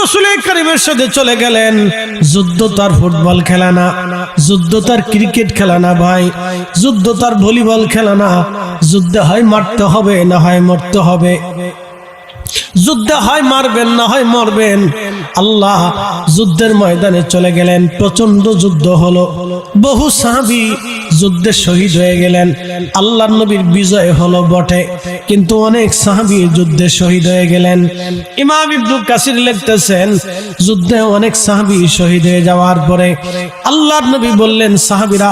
রাসূল কারীমের সাথে চলে গেলেন। যুদ্ধ তার ফুটবল খেলা না, যুদ্ধ তার ক্রিকেট খেলা না ভাই, যুদ্ধ তার ভলিবল খেলা না। যুদ্ধে হয় মারতে হবে, না হয় মরতে হবে। যুদ্ধে হয় মারবেন, না হয় মরবেন। আল্লাহ যুদ্ধের ময়দানে চলে গেলেন। প্রচন্ড যুদ্ধ হলো, বহু সাহাবী যুদ্ধে শহীদ হয়ে গেলেন। আল্লাহর নবীর বিজয় হলো বটে, কিন্তু অনেক সাহাবী যুদ্ধে শহীদ হয়ে গেলেন। ইমাম ইবনে কাসির লিখতেছেন, যুদ্ধে অনেক সাহাবী শহীদ হয়ে যাওয়ার পরে আল্লাহর নবী বললেন, সাহাবীরা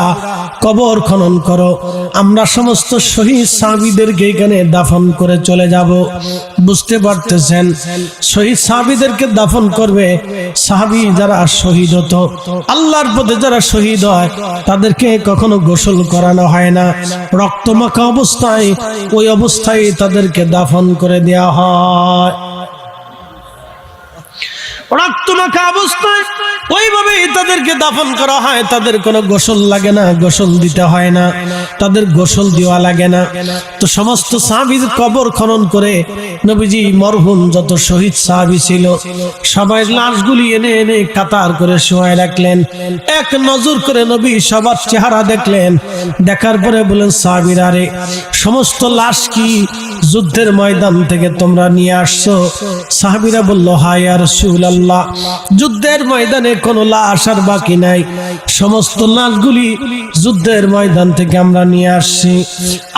কবর খনন করো, আমরা সমস্ত শহীদ সাহাবীদেরকে এখানে দাফন করে চলে যাব। বুঝতে পারতেছেন, শহীদ সাহাবীদেরকে দাফন করবে। সাহাবী যারা শহীদ হতো, আল্লাহর পথে যারা শহীদ হয়, তাদেরকে কখনো গোসল করানো হয় না। রক্তমাখা অবস্থায়, ওই অবস্থায় তাদেরকে দাফন করে দেওয়া হয়। রক্তমাখা অবস্থায় ওইভাবেই তাদেরকে দাফন করা হয়। তাদের কোনো গোসল লাগে না, গোসল দিতে হয় না, তাদের গোসল দেওয়া লাগে না। তো সমস্ত সাহাবীর কবর খনন করে নবীজি মরহুম যত শহীদ সাহাবী ছিল সবাই লাশগুলি এনে এনে কাতার করে শোয়ায় রাখলেন। এক নজর করে নবী সবার চেহারা দেখলেন। দেখার পরে বলেন, সাহাবীরা রে, সমস্ত লাশ কি যুদ্ধের ময়দান থেকে তোমরা নিয়ে আসছো? সাহাবীরা বলল, হ্যাঁ ইয়া রাসূলুল্লাহ, যুদ্ধের ময়দানে কোনো লাশ আর বাকি নাই, সমস্ত লাশগুলি যুদ্ধের ময়দান থেকে আমরা নিয়ে আসছি।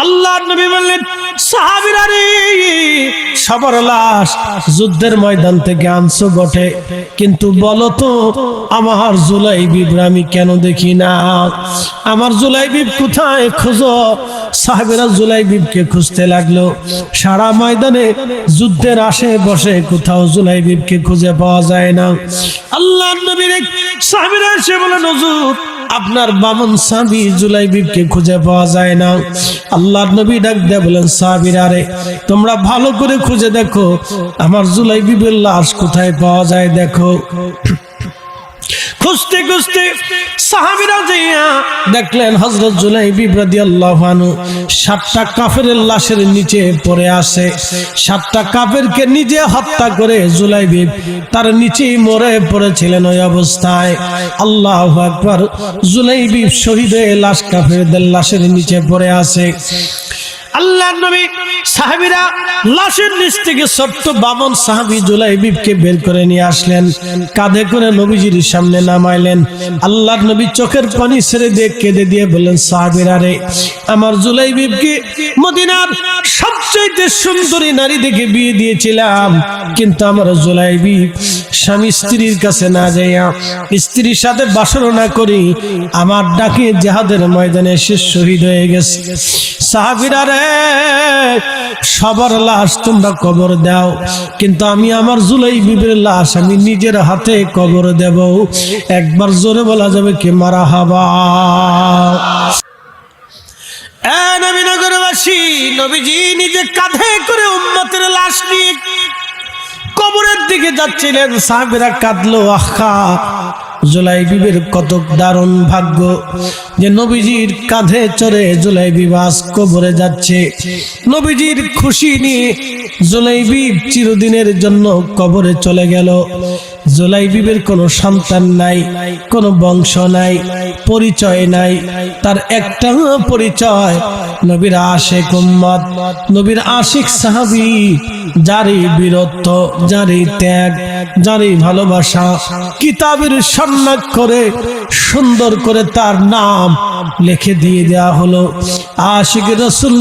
আল্লাহর নবী বললেন, সাহাবীরা রে, সবার লাশ যুদ্ধের ময়দান থেকে আনছো বটে, কিন্তু বলো তো আমার জুলাইবিব আমি কেন দেখি না? আমার জুলাইবিব কোথায়? খোঁজো। সাহাবীরা জুলাইবিবকে খুঁজতে লাগলো। সারা ময়দানে যুদ্ধের আশেপাশে কোথাও জুলাইবিবকে খুঁজে পাওয়া যায় না। আল্লাহর নবীর সাহাবীরা এসে বলেন, হুজুর আপনার বামন সাহাবী জুলাইবিবকে খুঁজে পাওয়া যায় না। আল্লাহর নবী ডাক দিয়ে বলেন, সাহাবীরা রে, তোমরা ভালো করে খুঁজে দেখো আমার জুলাইবিবের লাশ কোথায় পাওয়া যায় দেখো। খুঁজতে খুঁজতে সাহাবীরা যাইয়া দেখলেন হযরত জুলাইবিব রাদিয়াল্লাহু আনহু 7টা কাফেরের লাশের নিচে পড়ে আছে। 7টা কাফেরকে নিজে হত্যা করে জুলাইবিব তার নিচেই মরে পড়েছিলেন ওই অবস্থায়। আল্লাহু আকবার। জুলাইবিব শহীদ হয়ে লাশ কাফেরদের লাশের নিচে পড়ে আছে। আল্লাহর নবী সাহাবীরা লাশের নিচ থেকে ছোট্ট বামন সাহাবী জুলাইবিবকে বের করে নিয়ে আসলেন, কাঁধে করে নবীজির সামনে নামাইলেন। আল্লাহর নবী চোখের পানি ছেড়ে দিয়ে কেঁদে দিয়ে বললেন, সাহাবীরা রে, আমার জুলাইবিবকে মদিনার সবচেয়ে সুন্দরী নারী দেখে বিয়ে দিয়েছিলাম, কিন্তু আমার জুলাইবিব স্বামী স্ত্রীর কাছে না যাইয়া, স্ত্রীর সাথে বাসর না করি আমার ডাকে জিহাদের ময়দানে এসে শহীদ হয়ে গেছে। সাহাবীরা রে, সবার লাশ তোমরা কবর দাও, কিন্তু আমি আমার জুলাইবিবের লাশ আমি নিজের হাতে কবর দেব। একবার জোরে বলা যাবে কি মারহাবা। নবীনগরবাসী, নবীজি নিজে কাঁধে করে উম্মতের লাশ নিয়ে কবরের দিকে যাচ্ছিলেন। সাহাবীরা কাঁদলো, আহা জুলাইবিবের কত দারুণ ভাগ্য যে নবীজির কাঁধে চড়ে জুলাইবিব আজ কবরে যাচ্ছে। নবীজির খুশি নিয়ে জুলাইবিব চিরদিনের জন্য কবরে চলে গেল। জুলাইবিবের কোনো সন্তান নাই, কোনো বংশ নাই, পরিচয় নাই। তার একটা পরিচয় নবীর আশিক উম্মত, নবীর আশিক সাহাবী, যারই বীরত্ব, যারই ত্যাগ, যারই ভালোবাসা কিতাবের স্বর্ণাক্ষরে সুন্দর করে তার নাম লিখে দিয়ে দেয়া হলো। আশিক রাসূল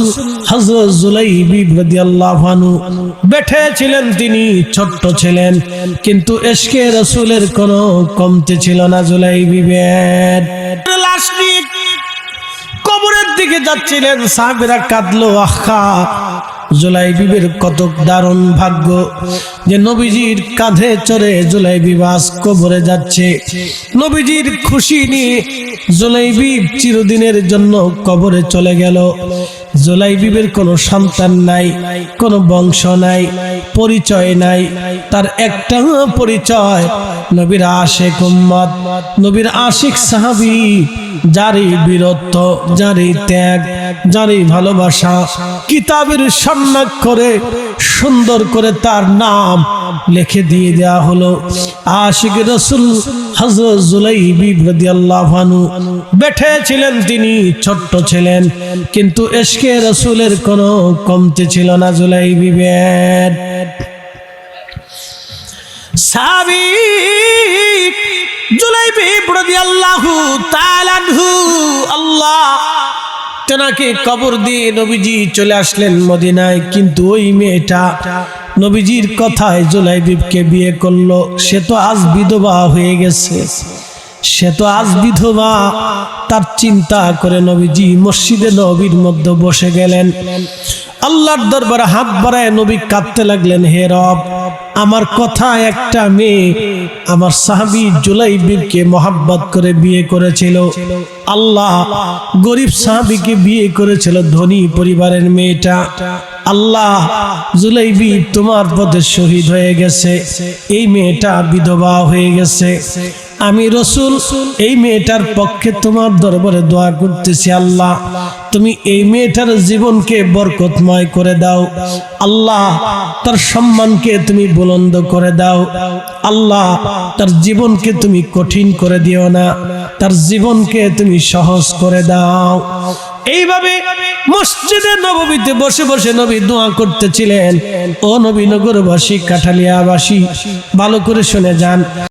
হযরত জুলাইবিব রাদিয়াল্লাহু আনহু বেঠে ছিলেন, তিনি ছোট্ট ছিলেন, কিন্তু ইশকে রাসূলের কোনো কমতি ছিল না জুলাইবিবের। লাশ নিয়ে কবরের দিকে যাচ্ছিলেন। সাহাবীরা কাঁদলো, আহা জুলাইবিবের কত দারুণ ভাগ্য যে নবীজির কাঁধে চড়ে জুলাইবিব আজ কবরে যাচ্ছে। নবীজির খুশি নিয়ে জুলাইবিব চিরদিনের জন্য কবরে চলে গেল। জুলাইবিবের কোনো সন্তান নাই, কোনো বংশ নাই, পরিচয় নাই। তার একটা পরিচয় নবীর আশিক উম্মত, নবীর আশিক সাহাবী, যারই বীরত্ব, যারই ত্যাগ, যারই ভালোবাসা কিতাবের সন্ন্যাস করে সুন্দর করে তার নাম লিখে দিয়ে দেয়া হলো। আশিক রাসূল হযরত জুলাইবিব রাদিয়াল্লাহু আনহু বেঠে ছিলেন, তিনি ছোট্ট ছিলেন, কিন্তু ইশকে রাসূলের কোনো কমতি ছিল না জুলাইবিবের। সাহাবী জুলাইবিব রাদিয়াল্লাহু তাআলা আনহু, আল্লাহ তেনাকে কবর দিয়ে নবীজি চলে আসলেন মদিনায়। কিন্তু ওই মেয়েটা নবীজির কথায় জুলাইবিবকে বিয়ে করলো। সে তো আজ বিধবা হয়ে গেছে, সে তো আজ বিধবা। তার চিন্তা করে নবীজি মসজিদে নবীর মধ্যে বসে গেলেন। আল্লাহর দরবারে হাত বাড়ায় নবী কাঁদতে লাগলেন, হে রব, আমার কথা একটা মেয়ে আমার সাহাবী জুলাইবিবকে মহব্বত করে বিয়ে করেছিল। আল্লাহ গরিব সাহাবীকে বিয়ে করেছিল ধনী পরিবারের মেয়েটা। আল্লাহ জুলাইবিব তোমার পথে শহীদ হয়ে গেছে, এই মেয়েটা বিধবা হয়ে গেছে। আমি রাসূল এই মেয়েটার পক্ষে তোমার দরবারে দোয়া করতেছি, আল্লাহ তুমি এই মেয়েটার জীবনকে বরকতময় করে দাও। আল্লাহ তার সম্মানকে তুমি বুলন্দ করে দাও। আল্লাহ তার জীবনকে তুমি কঠিন করে দিও না, তার জীবনকে তুমি সহজ করে দাও। এইভাবে মসজিদে নববীতে বসে বসে নবী দোয়া করতেছিলেন। ও নবীনগরবাসী, কাঠালিয়াবাসী, ভালো করে শুনে যান।